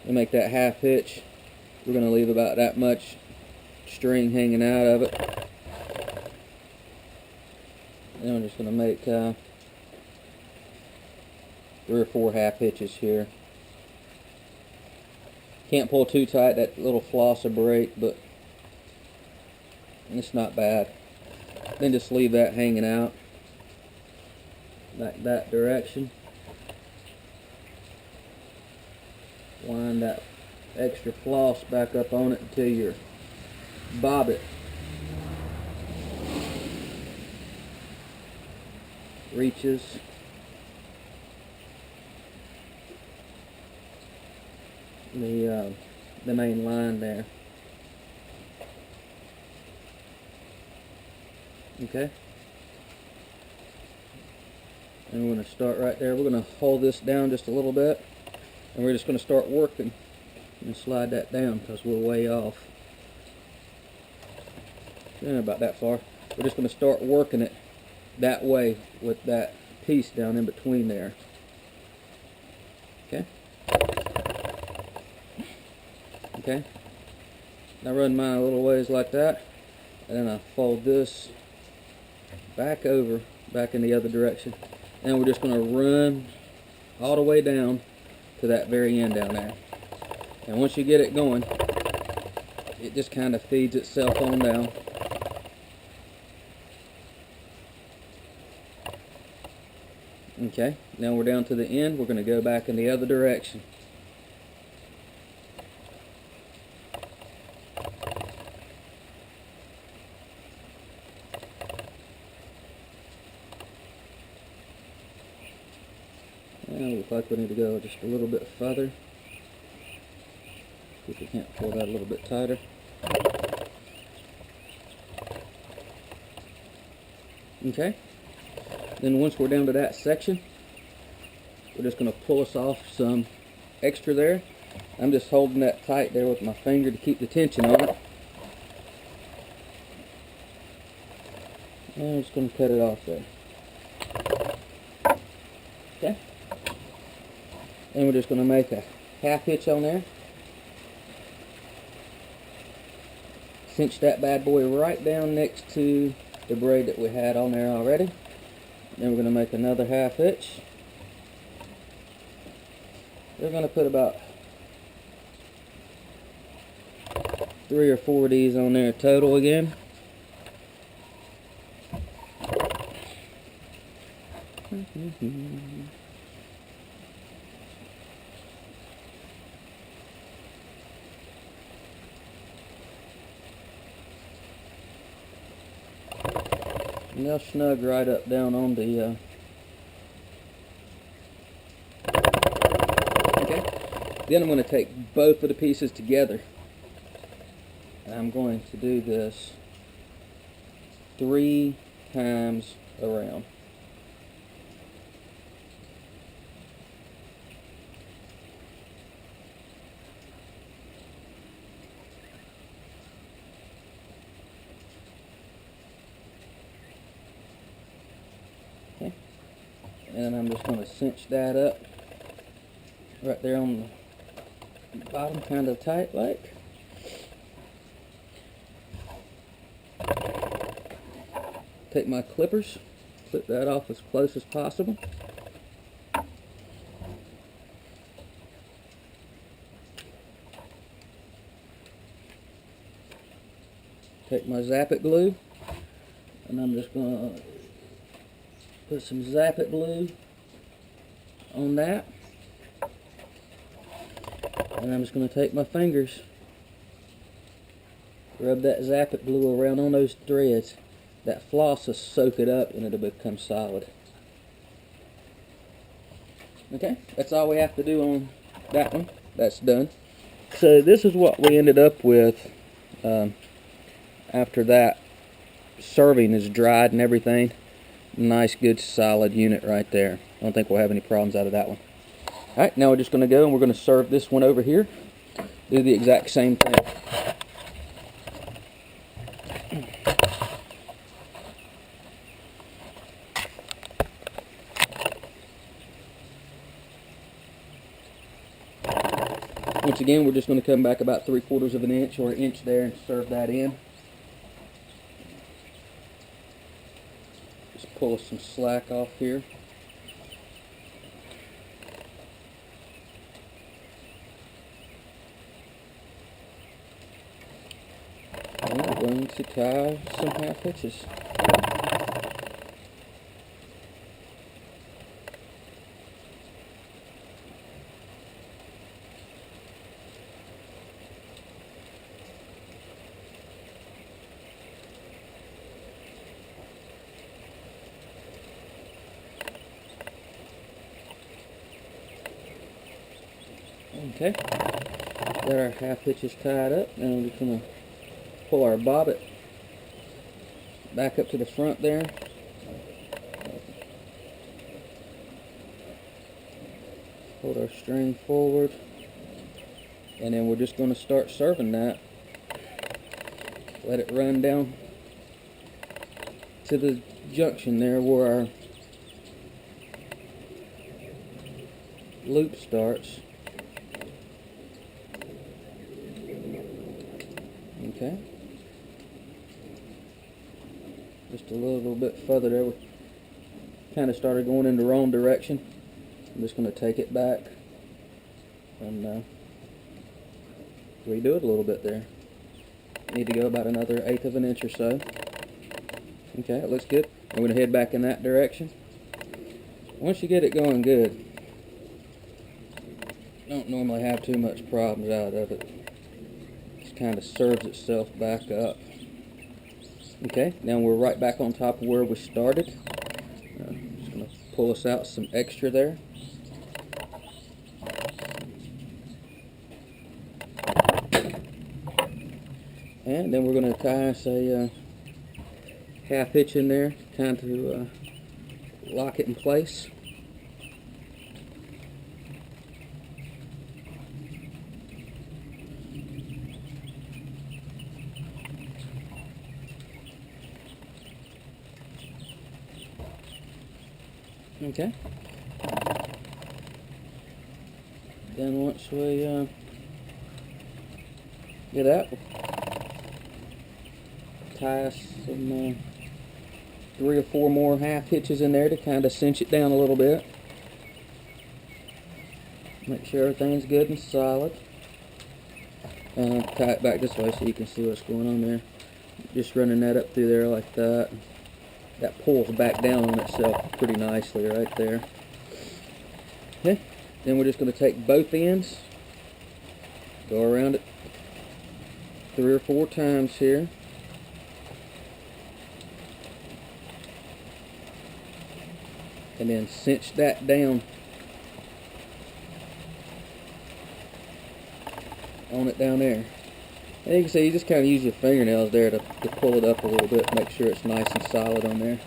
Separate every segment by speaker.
Speaker 1: to make that half hitch, we're going to leave about that much string hanging out of it. And I'm just going to make 3 or 4 half hitches here. Can't pull too tight, that little floss will break, but it's not bad. Then just leave that hanging out like that direction. Line that extra floss back up on it until you bob it reaches the main line there. Okay, and we're going to start right there. We're going to hold this down just a little bit, and we're just going to start working and slide that down because we're way off. About that far. We're just going to start working it that way with that piece down in between there. Okay. Okay. I run mine a little ways like that, and then I fold this back over, back in the other direction, and we're just going to run all the way down to that very end down there. And once you get it going, it just kind of feeds itself on down. Okay, now we're down to the end. We're going to go back in the other direction. And looks like we need to go just a little bit further. See if we can't pull that a little bit tighter. Okay. Then once we're down to that section, we're just going to pull us off some extra there. I'm just holding that tight there with my finger to keep the tension on it. And I'm just going to cut it off there. Okay. And we're just going to make a half hitch on there. Cinch that bad boy right down next to the braid that we had on there already. Then we're going to make another half hitch. We're going to put about 3 or 4 of these on there total again. And they'll snug right up down on the okay. Then I'm going to take both of the pieces together. And I'm going to do this 3 times around. Okay. And I'm just going to cinch that up right there on the bottom, kind of tight like. Take my clippers, clip that off as close as possible. Take my Zap-It glue, and I'm just going to put some Zap-It glue on that. And I'm just going to take my fingers, rub that Zap-It glue around on those threads. That floss will soak it up and it'll become solid. Okay, that's all we have to do on that one. That's done. So this is what we ended up with after that serving is dried and everything. Nice, good, solid unit right there. I don't think we'll have any problems out of that one. Alright, now we're just going to go and we're going to serve this one over here. Do the exact same thing. Once again, we're just going to come back about 3/4 of an inch or an inch there and serve that in. Just pull some slack off here. And we're going to tie some half hitches. Okay, got our half hitches tied up. Now we're just going to pull our bobbit back up to the front there. Hold our string forward, and then we're just going to start serving that. Let it run down to the junction there where our loop starts. Okay, just a little bit further there. We kind of started going in the wrong direction. I'm just going to take it back and redo it a little bit there. Need to go about another 1/8 of an inch or so. Okay, that looks good. I'm going to head back in that direction. Once you get it going good, don't normally have too much problems out of it. Kind of serves itself back up. Okay, now we're right back on top of where we started. Just going to pull us out some extra there. And then we're going to tie us a half hitch in there, kind of lock it in place. Okay. Then once we get that, we'll tie some 3 or 4 more half hitches in there to kind of cinch it down a little bit. Make sure everything's good and solid. Tie it back this way so you can see what's going on there. Just running that up through there like that. That pulls back down on itself pretty nicely right there. Okay, then we're just going to take both ends, go around it 3 or 4 times here. And then cinch that down on it down there. And you can see you just kind of use your fingernails there to pull it up a little bit, make sure it's nice and solid on there.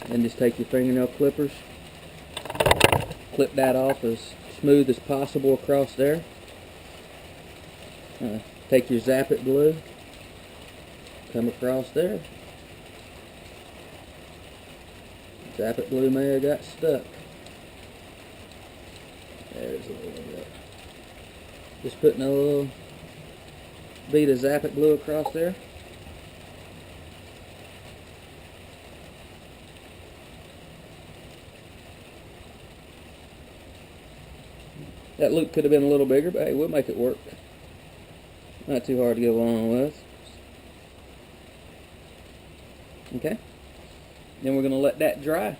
Speaker 1: Then just take your fingernail clippers, clip that off as smooth as possible across there. Take your Zap-It glue, come across there. Zap-It glue may have got stuck. There's a little bit. Just putting a little bead of Zap-It glue across there. That loop could have been a little bigger, but hey, we'll make it work. Not too hard to get along with. Okay. Then we're going to let that dry.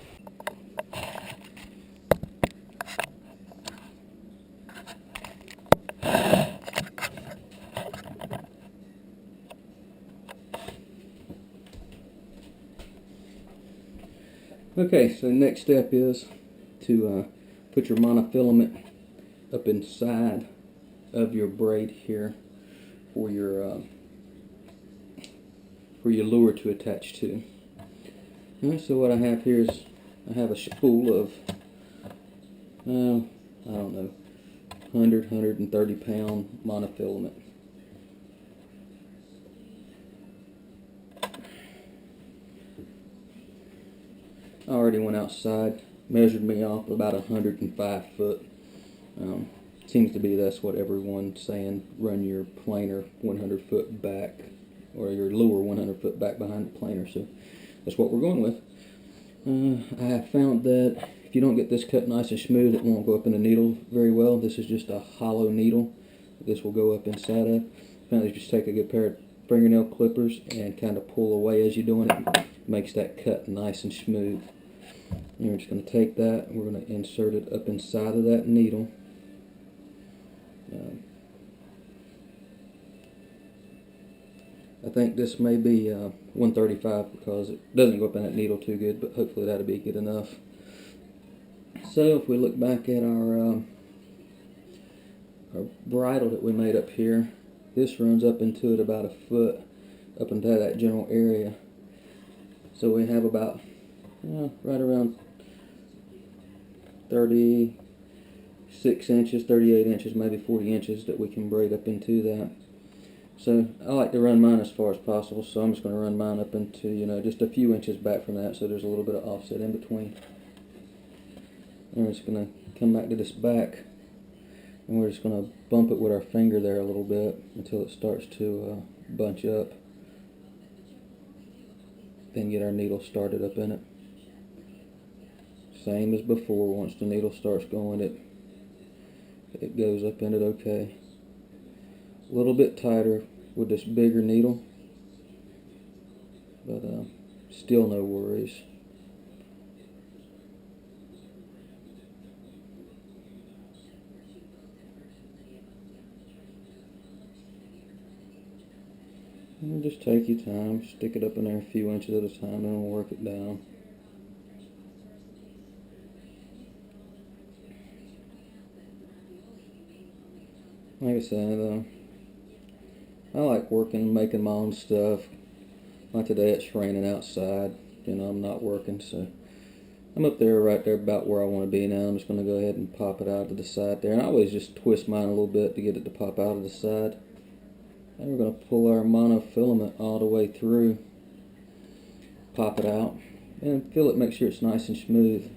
Speaker 1: Okay, so the next step is to put your monofilament up inside of your braid here for your lure to attach to. Alright, so what I have here is I have a spool of I don't know, 130 pound monofilament. I already went outside, measured me off about 105 foot. Seems to be that's what everyone's saying. Run your planer 100 foot back, or your lure 100 foot back behind the planer. So that's what we're going with. I have found that if you don't get this cut nice and smooth, it won't go up in the needle very well. This is just a hollow needle. This will go up inside of. Finally, just take a good pair of fingernail clippers and kind of pull away as you're doing it. It makes that cut nice and smooth. And we're just going to take that and we're going to insert it up inside of that needle. I think this may be 135 because it doesn't go up in that needle too good, but hopefully that'll be good enough. So if we look back at our bridle that we made up here, this runs up into it about a foot, up into that general area. So we have about right around 36 inches, 38 inches, maybe 40 inches that we can braid up into that. So I like to run mine as far as possible, so I'm just going to run mine up into, just a few inches back from that, so there's a little bit of offset in between. And we're just going to come back to this back, and we're just going to bump it with our finger there a little bit until it starts to bunch up. Then get our needle started up in it. Same as before, once the needle starts going, it goes up in it okay. A little bit tighter with this bigger needle, but still no worries. And just take your time, stick it up in there a few inches at a time, and we'll work it down. Like I said, I like working, making my own stuff. Like today, it's raining outside. I'm not working, so I'm up there, right there, about where I want to be now. I'm just going to go ahead and pop it out to the side there. And I always just twist mine a little bit to get it to pop out of the side. And we're going to pull our monofilament all the way through, pop it out, and feel it, make sure it's nice and smooth.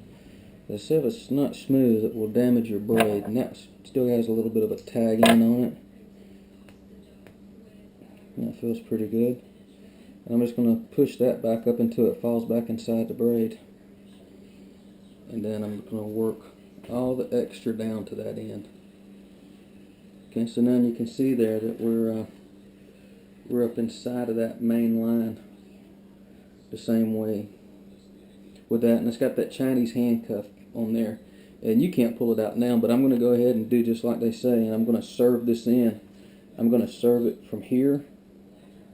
Speaker 1: As if it's not smooth, it will damage your braid, and that still has a little bit of a tag in on it. And that feels pretty good. And I'm just going to push that back up until it falls back inside the braid. And then I'm going to work all the extra down to that end. Okay, so now you can see there that we're up inside of that main line the same way with that, and it's got that Chinese handcuff on there, and you can't pull it out now, but I'm going to go ahead and do just like they say, and I'm going to serve this in. I'm going to serve it from here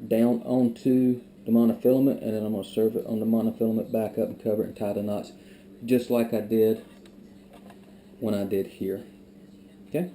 Speaker 1: down onto the monofilament, and then I'm going to serve it on the monofilament back up and cover it and tie the knots just like I did when I did here. Okay?